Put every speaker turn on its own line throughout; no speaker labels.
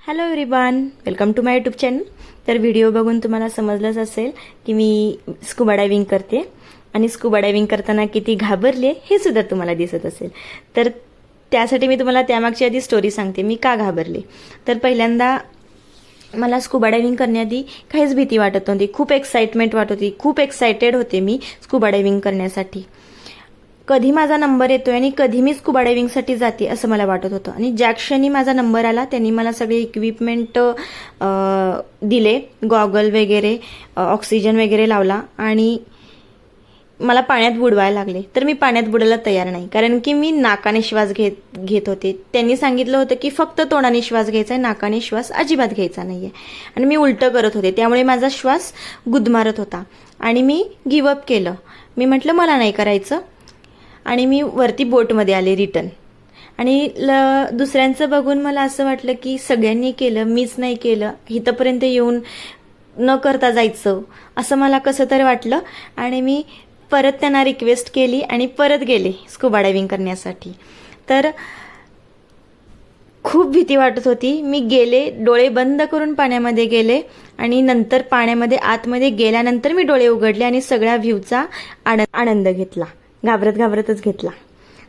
Hello everyone, welcome to my YouTube channel. तर video बघून तुम्हाला समजलंच असेल की मी स्कुबा डायव्हिंग करते आणि स्कुबा डायव्हिंग करताना किती घाबरले हे सुद्धा तुम्हाला दिसत असेल। तर त्यासाठी मी तुम्हाला त्यामागची आधी स्टोरी सांगते, मी का घाबरले। तर पहिल्यांदा मला स्कुबा डायव्हिंग करण्याआधी काहीच भीती वाटत नव्हती, खूप एक्साइटमेंट वाटत होती, खूप एक्साइटेड होते मी स्कुबा डायव्हिंग करण्यासाठी। कधी माझा नंबर येतोय आणि कधी मी स्कुबा डायव्हिंगसाठी जाते असं मला वाटत होतं। आणि ज्या क्षणी माझा नंबर आला त्यांनी मला सगळे इक्विपमेंट दिले, गॉगल वगैरे, ऑक्सिजन वगैरे लावला आणि मला पाण्यात बुडवायला लागले। तर मी पाण्यात बुडायला तयार नाही, कारण की मी नाकाने श्वास घेत होते। त्यांनी सांगितलं होतं की फक्त तोंडाने श्वास घ्यायचा आहे, नाकाने श्वास अजिबात घ्यायचा नाहीये। आणि मी उलटं करत होते, त्यामुळे माझा श्वास गुदमारत होता आणि मी गिव्हअप केलं। मी म्हटलं मला नाही करायचं आणि मी वरती बोटमध्ये आले रिटर्न। आणि दुसऱ्यांचं बघून मला असं वाटलं की सगळ्यांनी केलं, मीच नाही केलं, इथंपर्यंत येऊन न करता जायचं असं मला कसं तरी वाटलं। आणि मी परत त्यांना रिक्वेस्ट केली आणि परत गेले स्कुबा डायव्हिंग करण्यासाठी। तर खूप भीती वाटत होती। मी गेले, डोळे बंद करून पाण्यामध्ये गेले आणि नंतर पाण्यामध्ये आतमध्ये गेल्यानंतर मी डोळे उघडले आणि सगळ्या व्ह्यूचा आनंद घेतला, घाबरतच घेतला।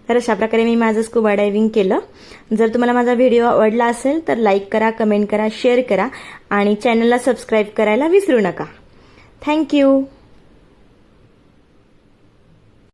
तर अशा प्रकारे मी माझं स्कुबा डायव्हिंग केलं। जर तुम्हाला माझा व्हिडिओ आवडला असेल तर लाईक करा, कमेंट करा, शेअर करा आणि चॅनलला सबस्क्राईब करायला विसरू नका। थँक्यू।